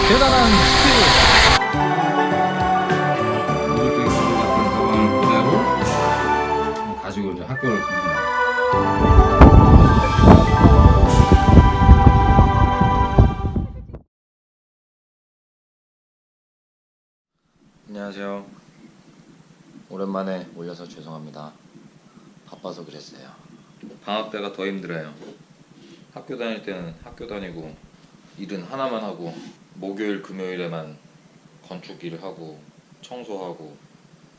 대단한 스킬. 이렇게 같은 가방을 그대로 가지고 이제 학교를 갑니다. 안녕하세요. 오랜만에 올려서 죄송합니다. 바빠서 그랬어요. 방학 때가 더 힘들어요. 학교 다닐 때는 학교 다니고 일은 하나만 하고 목요일 금요일에만 건축 일을 하고 청소하고,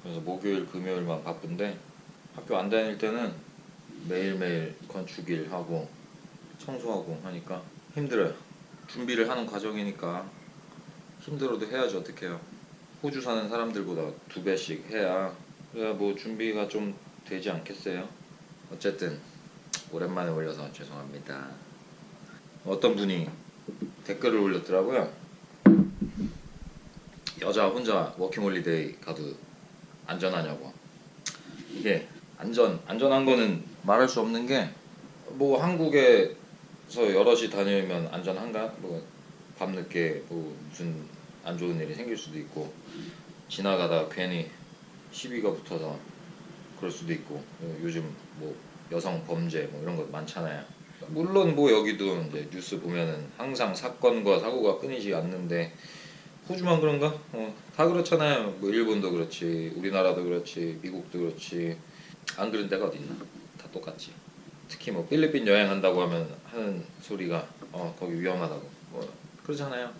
그래서 목요일 금요일만 바쁜데 학교 안 다닐 때는 매일매일 건축 일 하고 청소하고 하니까 힘들어요. 준비를 하는 과정이니까 힘들어도 해야지 어떡해요. 호주 사는 사람들보다 2배씩 해야 그래야 뭐 준비가 좀 되지 않겠어요. 어쨌든 오랜만에 올려서 죄송합니다. 어떤 분이 댓글을 올렸더라고요. 여자 혼자 워킹홀리데이 가도 안전하냐고. 이게 안전한 거는 말할 수 없는 게, 뭐 한국에서 여럿이 다니면 안전한가? 뭐 밤늦게 뭐 무슨 안 좋은 일이 생길 수도 있고, 지나가다 괜히 시비가 붙어서 그럴 수도 있고, 요즘 뭐 여성 범죄 뭐 이런 거 많잖아요. 물론 뭐 여기도 이제 뉴스 보면은 항상 사건과 사고가 끊이지 않는데 호주만 그런가? 다 그렇잖아요. 뭐 일본도 그렇지, 우리나라도 그렇지, 미국도 그렇지. 안 그런 데가 어디 있나? 다 똑같지. 특히 뭐 필리핀 여행한다고 하면 하는 소리가 거기 위험하다고 뭐 그러잖아요.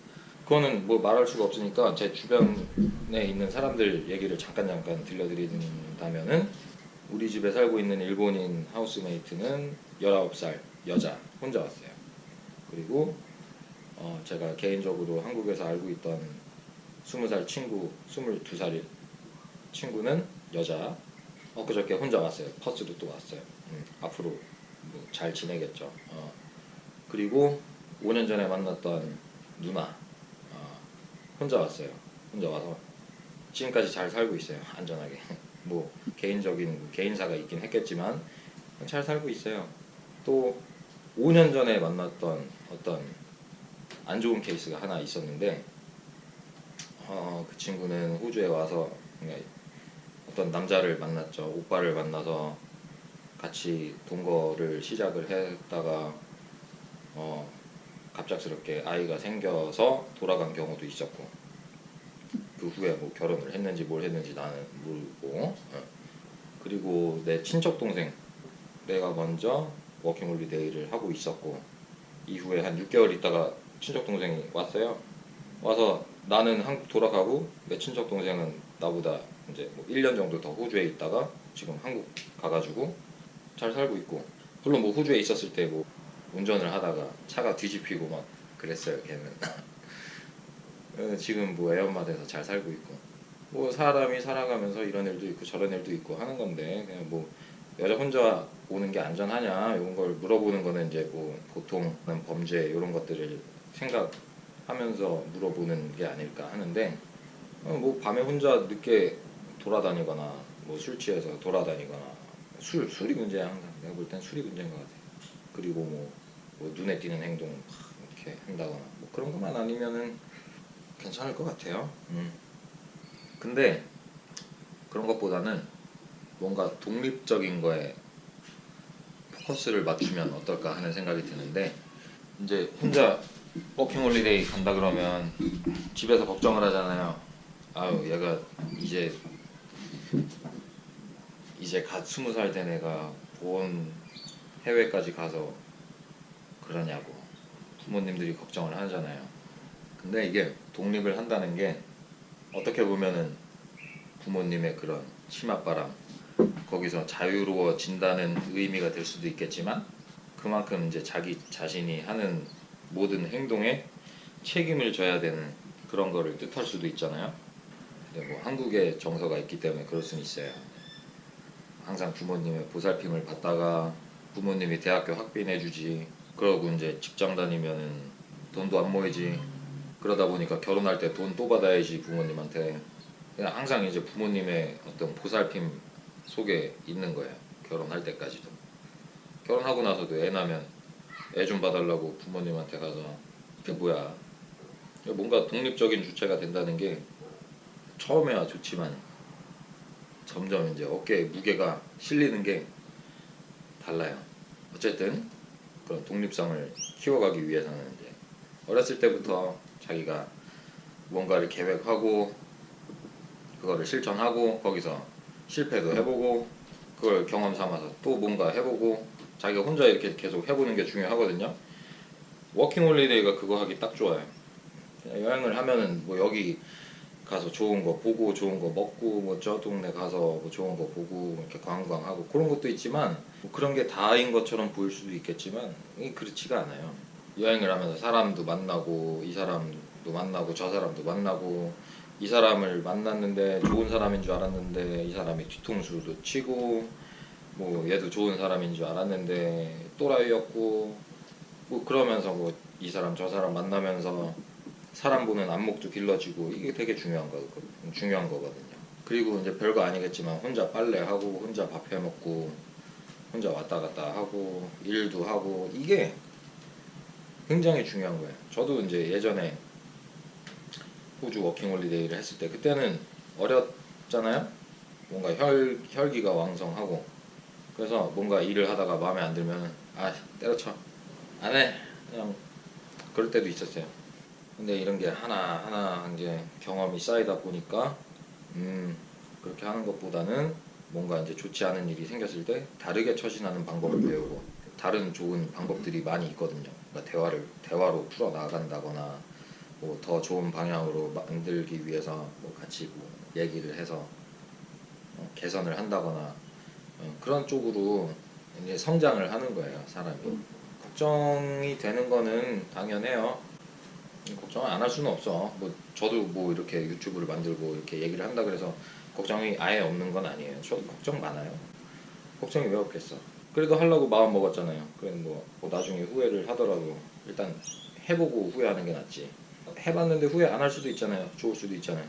그거는 뭐 말할 수가 없으니까 제 주변에 있는 사람들 얘기를 잠깐 들려드린다면은, 우리 집에 살고 있는 일본인 하우스메이트는 19살 여자 혼자 왔어요. 그리고 제가 개인적으로 한국에서 알고 있던 20살 친구, 22살 친구는 여자, 엊그저께 혼자 왔어요. 퍼스도 또 왔어요. 앞으로 뭐 잘 지내겠죠. 그리고 5년 전에 만났던 누나 혼자 왔어요. 혼자 와서 지금까지 잘 살고 있어요. 안전하게. 뭐 개인적인 개인사가 있긴 했겠지만 잘 살고 있어요. 또 5년 전에 만났던 어떤 안 좋은 케이스가 하나 있었는데, 그 친구는 호주에 와서 어떤 남자를 만났죠. 오빠를 만나서 같이 동거를 시작을 했다가 갑작스럽게 아이가 생겨서 돌아간 경우도 있었고, 그 후에 뭐 결혼을 했는지 뭘 했는지 나는 모르고, 그리고 내 친척 동생, 내가 먼저 워킹홀리데이를 하고 있었고 이후에 한 6개월 있다가 친척 동생이 왔어요. 와서 나는 한국 돌아가고 내 친척 동생은 나보다 이제 뭐 1년 정도 더 호주에 있다가 지금 한국 가가지고 잘 살고 있고, 물론 뭐 호주에 있었을 때 뭐 운전을 하다가 차가 뒤집히고 막 그랬어요. 걔는 지금 뭐 애엄마 돼서 잘 살고 있고, 뭐 사람이 살아가면서 이런 일도 있고 저런 일도 있고 하는 건데, 그냥 뭐 여자 혼자 오는 게 안전하냐 이런 걸 물어보는 거는 이제 뭐 보통은 범죄 이런 것들을 생각하면서 물어보는 게 아닐까 하는데, 뭐 밤에 혼자 늦게 돌아다니거나 뭐 술 취해서 돌아다니거나, 술이 문제야. 항상 내가 볼 땐 술이 문제인 것 같아. 그리고 뭐 눈에 띄는 행동 이렇게 한다거나 뭐 그런 것만 아니면은 괜찮을 것 같아요. 근데 그런 것보다는 뭔가 독립적인 거에 포커스를 맞추면 어떨까 하는 생각이 드는데, 이제 혼자 워킹홀리데이 간다 그러면 집에서 걱정을 하잖아요. 아유, 얘가 이제 갓 20살 된 애가 본 해외까지 가서 그러냐고 부모님들이 걱정을 하잖아요. 근데 이게 독립을 한다는 게 어떻게 보면은 부모님의 그런 치맛바람, 거기서 자유로워진다는 의미가 될 수도 있겠지만, 그만큼 이제 자기 자신이 하는 모든 행동에 책임을 져야 되는 그런 거를 뜻할 수도 있잖아요. 근데 뭐 한국의 정서가 있기 때문에 그럴 수는 있어요. 항상 부모님의 보살핌을 받다가 부모님이 대학교 학비내주지, 그러고 이제 직장 다니면은 돈도 안 모이지, 그러다 보니까 결혼할 때 돈 또 받아야지 부모님한테. 그냥 항상 이제 부모님의 어떤 보살핌 속에 있는 거예요. 결혼할 때까지도. 결혼하고 나서도 애 나면 애 좀 봐달라고 부모님한테 가서. 이게 뭐야. 뭔가 독립적인 주체가 된다는 게 처음에야 좋지만 점점 이제 어깨에 무게가 실리는 게 달라요. 어쨌든 그런 독립성을 키워가기 위해서는 이제 어렸을 때부터 자기가 뭔가를 계획하고 그거를 실천하고 거기서 실패도 해보고 그걸 경험 삼아서 또 뭔가 해보고 자기가 혼자 이렇게 계속 해보는 게 중요하거든요. 워킹홀리데이가 그거 하기 딱 좋아요. 여행을 하면은 뭐 여기 가서 좋은 거 보고 좋은 거 먹고 뭐 저 동네 가서 뭐 좋은 거 보고 이렇게 관광하고 그런 것도 있지만 뭐 그런 게 다인 것처럼 보일 수도 있겠지만 이게 그렇지가 않아요. 여행을 하면서 사람도 만나고 이 사람도 만나고 저 사람도 만나고 이 사람을 만났는데 좋은 사람인 줄 알았는데 이 사람이 뒤통수도 치고 뭐 얘도 좋은 사람인 줄 알았는데 또라이였고 뭐 그러면서 뭐 이 사람 저 사람 만나면서 사람 보는 안목도 길러지고 이게 되게 중요한 거거든요. 그리고 이제 별거 아니겠지만 혼자 빨래하고 혼자 밥 해먹고 혼자 왔다 갔다 하고 일도 하고 이게 굉장히 중요한 거예요. 저도 이제 예전에 호주 워킹홀리데이를 했을 때 그때는 어렸잖아요. 뭔가 혈기가 왕성하고 그래서 뭔가 일을 하다가 마음에 안 들면 아 때려쳐 안 해 그냥 그럴 때도 있었어요. 근데 이런 게 하나하나 이제 경험이 쌓이다 보니까 그렇게 하는 것보다는 뭔가 이제 좋지 않은 일이 생겼을 때 다르게 처신하는 방법을 배우고 다른 좋은 방법들이 많이 있거든요. 그러니까 대화로 풀어 나간다거나 뭐 더 좋은 방향으로 만들기 위해서 뭐 같이 뭐 얘기를 해서 개선을 한다거나 그런 쪽으로 이제 성장을 하는 거예요, 사람이. 걱정이 되는 거는 당연해요. 걱정을 안 할 수는 없어. 뭐 저도 뭐 이렇게 유튜브를 만들고 이렇게 얘기를 한다 그래서 걱정이 아예 없는 건 아니에요. 저도 걱정 많아요. 걱정이 왜 없겠어. 그래도 하려고 마음 먹었잖아요. 그래 뭐 나중에 후회를 하더라도 일단 해보고 후회하는 게 낫지. 해봤는데 후회 안 할 수도 있잖아요. 좋을 수도 있잖아요.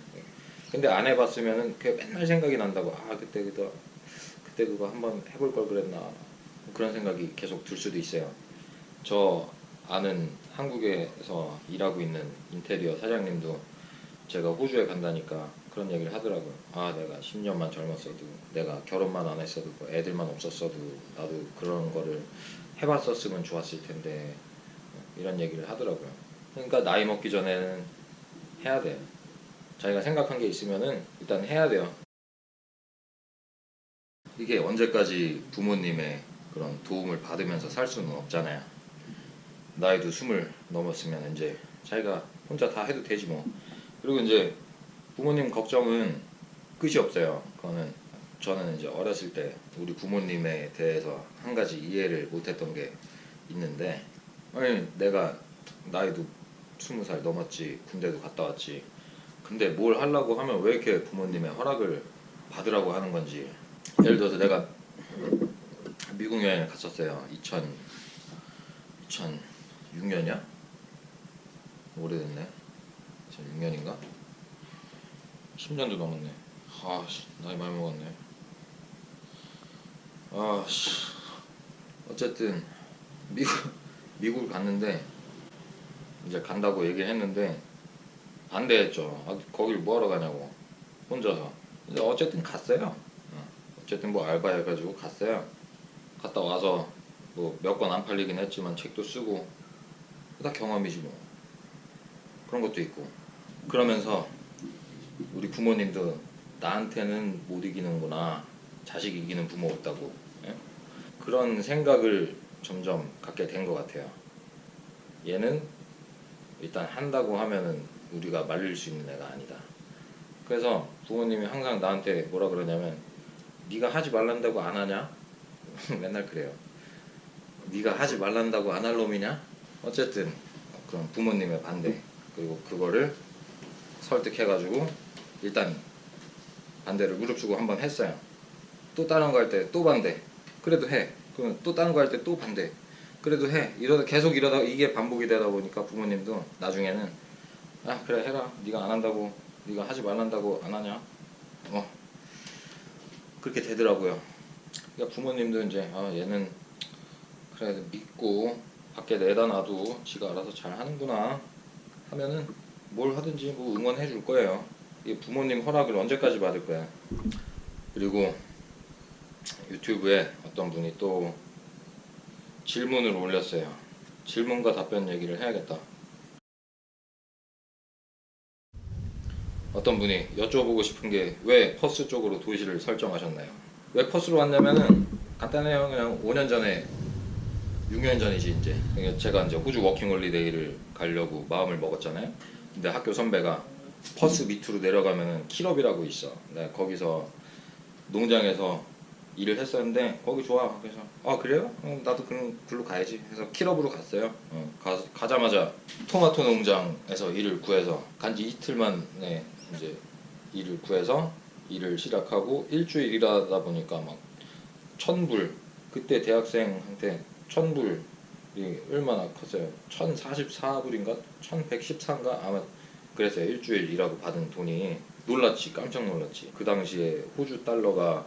근데 안 해봤으면은 그게 맨날 생각이 난다고. 아 그때 그거 한번 해볼 걸 그랬나. 그런 생각이 계속 들 수도 있어요. 저 아는 한국에서 일하고 있는 인테리어 사장님도 제가 호주에 간다니까 그런 얘기를 하더라고요. 아 내가 10년만 젊었어도 내가 결혼만 안 했어도 뭐 애들만 없었어도 나도 그런 거를 해봤었으면 좋았을 텐데 이런 얘기를 하더라고요. 그러니까 나이 먹기 전에는 해야 돼요. 자기가 생각한 게 있으면은 일단 해야 돼요. 이게 언제까지 부모님의 그런 도움을 받으면서 살 수는 없잖아요. 나이도 20 넘었으면 이제 자기가 혼자 다 해도 되지 뭐. 그리고 이제 부모님 걱정은 끝이 없어요. 그거는 저는 이제 어렸을 때 우리 부모님에 대해서 한 가지 이해를 못했던 게 있는데, 아니 내가 나이도 20살 넘었지, 군대도 갔다 왔지. 근데 뭘 하려고 하면 왜 이렇게 부모님의 허락을 받으라고 하는 건지. 예를 들어서 내가 미국 여행을 갔었어요. 2006년이야? 오래됐네. 2006년인가? 10년도 넘었네. 아씨 나이 많이 먹었네. 아씨 어쨌든 미국을 갔는데 이제 간다고 얘기를 했는데 반대했죠. 아, 거길 뭐하러 가냐고 혼자서. 근데 어쨌든 갔어요. 어쨌든 뭐 알바해가지고 갔어요. 갔다 와서 뭐 몇 권 안 팔리긴 했지만 책도 쓰고 다 경험이지 뭐. 그런 것도 있고. 그러면서 우리 부모님도 나한테는 못 이기는구나, 자식 이기는 부모 없다고, 예? 그런 생각을 점점 갖게 된 것 같아요. 얘는 일단 한다고 하면은 우리가 말릴 수 있는 애가 아니다. 그래서 부모님이 항상 나한테 뭐라 그러냐면 네가 하지 말란다고 안 하냐? 맨날 그래요. 네가 하지 말란다고 안 할 놈이냐? 어쨌든 그런 부모님의 반대, 그리고 그거를 설득해가지고 일단 반대를 무릅쓰고 한번 했어요. 또 다른 거 할 때 또 반대. 그래도 해. 그러면 또 다른 거 할 때 또 반대. 그래도 해. 계속 이러다 이게 반복이 되다 보니까 부모님도 나중에는 아 그래 해라. 네가 안 한다고, 네가 하지 말란다고 안 하냐? 그렇게 되더라고요. 그러니까 부모님도 이제 얘는 그래 믿고 밖에 내다 놔도 지가 알아서 잘 하는구나 하면은 뭘 하든지 뭐 응원해 줄 거예요. 이 부모님 허락을 언제까지 받을 거야. 그리고 유튜브에 어떤 분이 또 질문을 올렸어요. 질문과 답변 얘기를 해야겠다. 어떤 분이 여쭤보고 싶은 게 왜 퍼스 쪽으로 도시를 설정하셨나요? 왜 퍼스로 왔냐면은 간단해요. 그냥 5년 전에 6년 전이지 이제. 그러니까 제가 이제 호주 워킹홀리데이를 가려고 마음을 먹었잖아요. 근데 학교 선배가 퍼스 밑으로 내려가면은 킬업이라고 있어. 내가 거기서 농장에서 일을 했었는데 거기 좋아. 그래서 그래요? 나도 그럼 글로 가야지. 해서 킬업으로 갔어요. 가자마자 토마토 농장에서 일을 구해서 간지 이틀 만에 이제 일을 구해서 일을 시작하고 일주일 일하다 보니까 막 1,000불, 그때 대학생한테 1,000불이 얼마나 컸어요? 1,044불인가? 1,114인가? 아마 그랬어요. 일주일 일하고 받은 돈이. 놀랐지, 깜짝 놀랐지. 그 당시에 호주 달러가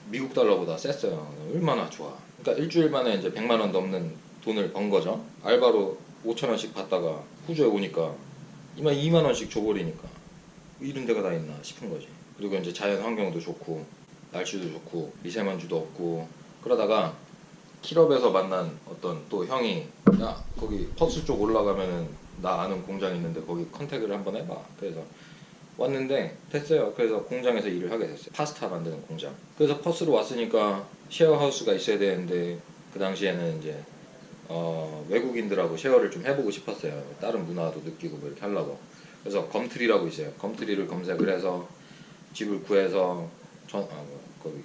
미국 달러보다 셌어요. 얼마나 좋아. 그러니까 일주일 만에 이제 100만 원 넘는 돈을 번 거죠. 알바로 5천 원씩 받다가 호주에 오니까 이만 2만 원씩 줘버리니까 이런 데가 다 있나 싶은 거지. 그리고 이제 자연 환경도 좋고 날씨도 좋고 미세먼지도 없고 그러다가 킬업에서 만난 어떤 또 형이 야 거기 퍼스 쪽 올라가면은 나 아는 공장 있는데 거기 컨택을 한번 해봐. 그래서 왔는데 됐어요. 그래서 공장에서 일을 하게 됐어요. 파스타 만드는 공장. 그래서 퍼스로 왔으니까 쉐어하우스가 있어야 되는데 그 당시에는 이제 외국인들하고 쉐어를 좀 해보고 싶었어요. 다른 문화도 느끼고 뭐 이렇게 하려고. 그래서 검트리라고 있어요. 검트리를 검색을 해서 집을 구해서 거기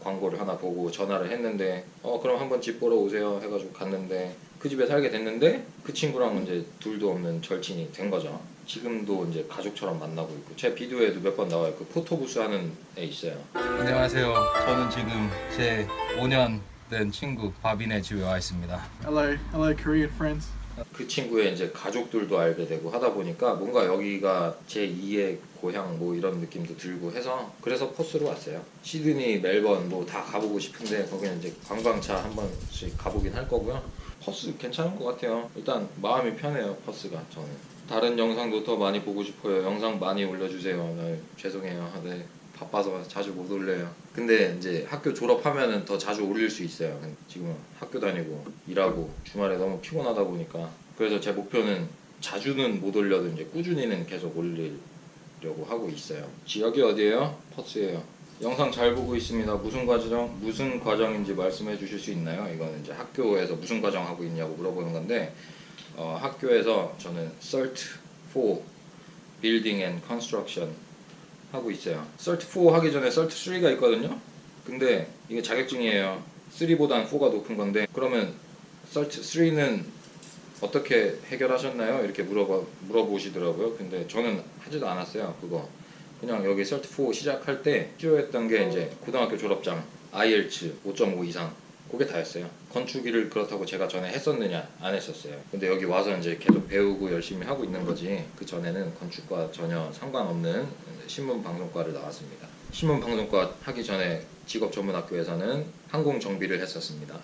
광고를 하나 보고 전화를 했는데 그럼 한번 집 보러 오세요 해가지고 갔는데 그 집에 살게 됐는데 그 친구랑 이제 둘도 없는 절친이 된 거죠. 지금도 이제 가족처럼 만나고 있고 제 비디오에도 몇 번 나와요. 그 포토부스 하는 애 있어요. 안녕하세요. 저는 지금 제 5년 된 친구 바빈의 집에 와 있습니다. Hello, Korean friends. 그 친구의 이제 가족들도 알게 되고 하다 보니까 뭔가 여기가 제 2의 고향 뭐 이런 느낌도 들고 해서 그래서 퍼스로 왔어요. 시드니, 멜번 뭐 다 가보고 싶은데 거기는 이제 관광차 한 번씩 가보긴 할 거고요. 퍼스 괜찮은 것 같아요. 일단 마음이 편해요. 퍼스가 저는. 다른 영상도 더 많이 보고 싶어요. 영상 많이 올려주세요. 죄송해요. 네. 바빠서 자주 못 올려요. 근데 이제 학교 졸업하면은 더 자주 올릴 수 있어요. 지금 학교 다니고 일하고 주말에 너무 피곤하다 보니까 그래서 제 목표는 자주는 못 올려도 이제 꾸준히는 계속 올리려고 하고 있어요. 지역이 어디예요? 퍼스예요. 영상 잘 보고 있습니다. 무슨 과정인지 말씀해 주실 수 있나요? 이거는 이제 학교에서 무슨 과정 하고 있냐고 물어보는 건데 학교에서 저는 CERT 4 Building and Construction 하고 있어요. CERT 4 하기 전에 CERT 3가 있거든요. 근데 이게 자격증이에요. 3보단 4가 높은 건데 그러면 CERT 3는 어떻게 해결하셨나요? 이렇게 물어보시더라고요. 근데 저는 하지도 않았어요. 그거 그냥 여기 CERT 4 시작할 때 필요했던 게 이제 고등학교 졸업장 IELTS 5.5 이상 그게 다였어요. 건축일을 그렇다고 제가 전에 했었느냐? 안 했었어요. 근데 여기 와서 이제 계속 배우고 열심히 하고 있는 거지. 그 전에는 건축과 전혀 상관없는 신문방송과를 나왔습니다. 신문방송과 하기 전에 직업전문학교에서는 항공정비를 했었습니다.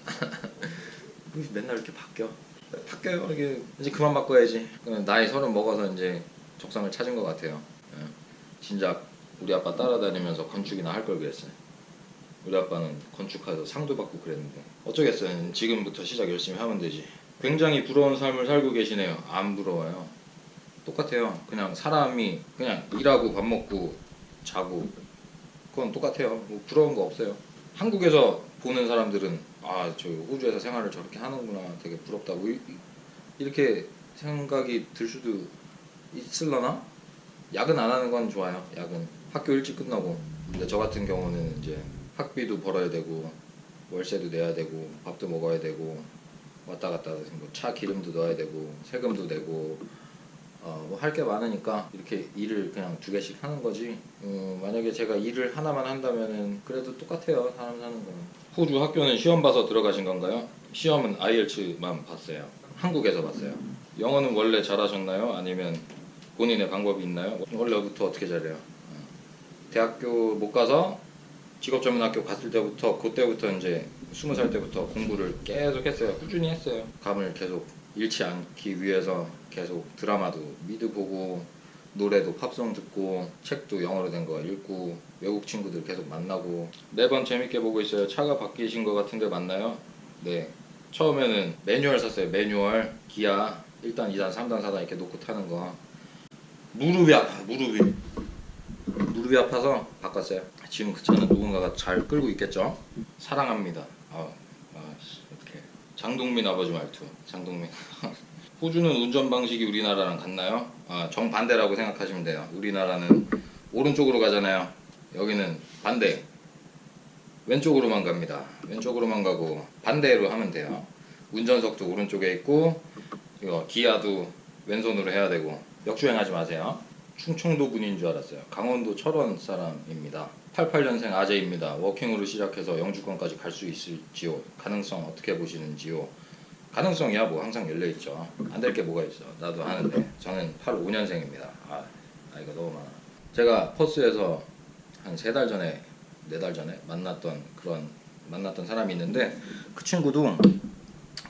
맨날 이렇게 바뀌어요. 이게 이제 그만 바꿔야지. 나이 30 먹어서 이제 적성을 찾은 것 같아요. 진작 우리 아빠 따라다니면서 건축이나 할 걸 그랬어요. 우리 아빠는 건축해서 상도 받고 그랬는데 어쩌겠어요. 지금부터 시작 열심히 하면 되지. 굉장히 부러운 삶을 살고 계시네요. 안 부러워요. 똑같아요. 그냥 사람이 그냥 일하고 밥 먹고 자고 그건 똑같아요. 뭐 부러운 거 없어요. 한국에서 보는 사람들은 저 호주에서 생활을 저렇게 하는구나 되게 부럽다고 이렇게 생각이 들 수도 있을려나? 야근 안 하는 건 좋아요. 야근 학교 일찍 끝나고. 근데 저 같은 경우는 이제 학비도 벌어야 되고 월세도 내야 되고 밥도 먹어야 되고 왔다 갔다 뭐 차 기름도 넣어야 되고 세금도 내고 뭐 할 게 많으니까 이렇게 일을 그냥 2개씩 하는 거지. 만약에 제가 일을 하나만 한다면은 그래도 똑같아요. 사람 사는 거는. 호주 학교는 시험 봐서 들어가신 건가요? 시험은 IELTS만 봤어요. 한국에서 봤어요. 영어는 원래 잘하셨나요? 아니면 본인의 방법이 있나요? 원래부터 어떻게 잘해요? 대학교 못 가서 직업전문학교 갔을 때부터 그때부터 이제 20살 때부터 공부를 계속 했어요. 꾸준히 했어요. 감을 계속 잃지 않기 위해서 계속 드라마도 미드 보고 노래도 팝송 듣고 책도 영어로 된 거 읽고 외국 친구들 계속 만나고 매번 재밌게 보고 있어요. 차가 바뀌신 것 같은데 맞나요? 네. 처음에는 매뉴얼 샀어요. 매뉴얼 기아 1단, 2단, 3단, 4단 이렇게 놓고 타는 거. 무릎이 아파. 무릎이 아파서 바꿨어요. 지금 그 차는 누군가가 잘 끌고 있겠죠? 사랑합니다. 어떡해. 장동민 아버지 말투. 장동민. 호주는 운전 방식이 우리나라랑 같나요? 정반대라고 생각하시면 돼요. 우리나라는 오른쪽으로 가잖아요. 여기는 반대. 왼쪽으로만 갑니다. 왼쪽으로만 가고 반대로 하면 돼요. 운전석도 오른쪽에 있고 이거 기아도 왼손으로 해야 되고 역주행하지 마세요. 충청도 분인 줄 알았어요. 강원도 철원 사람입니다. 88년생 아재입니다. 워킹으로 시작해서 영주권까지 갈 수 있을지요? 가능성 어떻게 보시는지요? 가능성이야 뭐 항상 열려있죠. 안 될 게 뭐가 있어. 나도 하는데 저는 85년생입니다. 이거 너무 많아. 제가 퍼스에서 한 3달 전에 4달 전에 만났던 사람이 있는데 그 친구도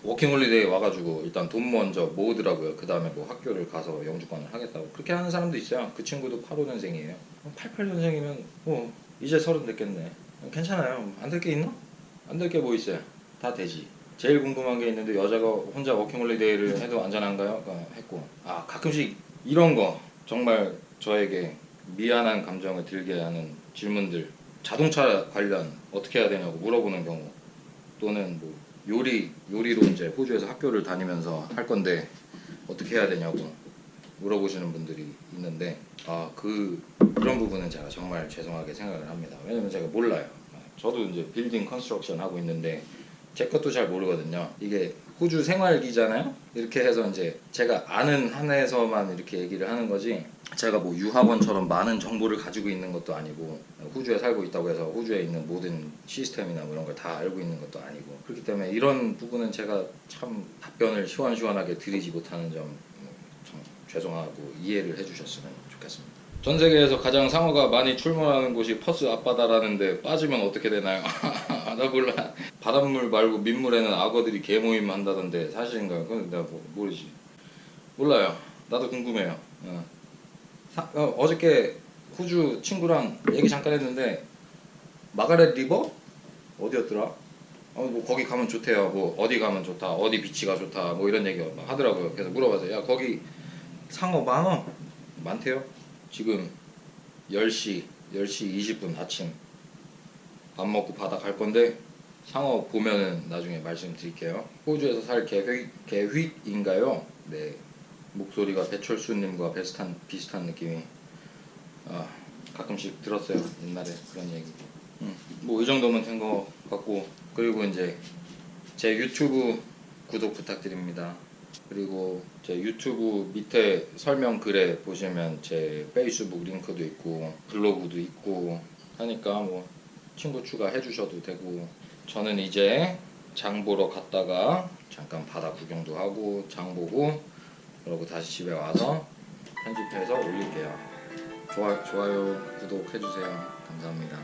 워킹홀리데이 와가지고 일단 돈 먼저 모으더라고요. 그 다음에 뭐 학교를 가서 영주권을 하겠다고 그렇게 하는 사람도 있어요. 그 친구도 85년생이에요. 88년생이면 뭐 이제 30 됐겠네. 괜찮아요. 안 될 게 있나? 안 될 게 뭐 있어요. 다 되지. 제일 궁금한 게 있는데 여자가 혼자 워킹홀리데이를 해도 안전한가요? 했고 가끔씩 이런 거 정말 저에게 미안한 감정을 들게 하는 질문들, 자동차 관련 어떻게 해야 되냐고 물어보는 경우, 또는 뭐 요리로 이제 호주에서 학교를 다니면서 할 건데 어떻게 해야 되냐고 물어보시는 분들이 있는데 그런 부분은 제가 정말 죄송하게 생각을 합니다. 왜냐면 제가 몰라요. 저도 이제 빌딩 컨스트럭션 하고 있는데 제 것도 잘 모르거든요. 이게 호주 생활기잖아요. 이렇게 해서 이제 제가 아는 한에서만 이렇게 얘기를 하는 거지, 제가 뭐 유학원처럼 많은 정보를 가지고 있는 것도 아니고 호주에 살고 있다고 해서 호주에 있는 모든 시스템이나 뭐 이런 걸 다 알고 있는 것도 아니고, 그렇기 때문에 이런 부분은 제가 참 답변을 시원시원하게 드리지 못하는 점 참 죄송하고 이해를 해주셨으면 좋겠습니다. 전 세계에서 가장 상어가 많이 출몰하는 곳이 퍼스 앞바다라는데 빠지면 어떻게 되나요? 나 몰라. 바닷물 말고 민물에는 악어들이 개모임 한다던데 사실인가요? 그건 내가 모르지. 몰라요. 나도 궁금해요. 어저께 호주 친구랑 얘기 잠깐 했는데 마가렛 리버? 어디였더라? 뭐 거기 가면 좋대요. 뭐 어디 가면 좋다, 어디 비치가 좋다, 뭐 이런 얘기 하더라고요. 그래서 물어봐서 야 거기 상어 많대요. 지금 10시 20분 아침 밥 먹고 바다 갈 건데 상어 보면은 나중에 말씀드릴게요. 호주에서 살 계획인가요? 네. 목소리가 배철수님과 비슷한 느낌이 가끔씩 들었어요. 옛날에 그런 얘기. 뭐 이 정도면 된 것 같고, 그리고 이제 제 유튜브 구독 부탁드립니다. 그리고 제 유튜브 밑에 설명글에 보시면 제 페이스북 링크도 있고 블로그도 있고 하니까 뭐 친구 추가해 주셔도 되고, 저는 이제 장 보러 갔다가 잠깐 바다 구경도 하고 장 보고 그러고 다시 집에 와서 편집해서 올릴게요. 좋아요, 구독해 주세요. 감사합니다.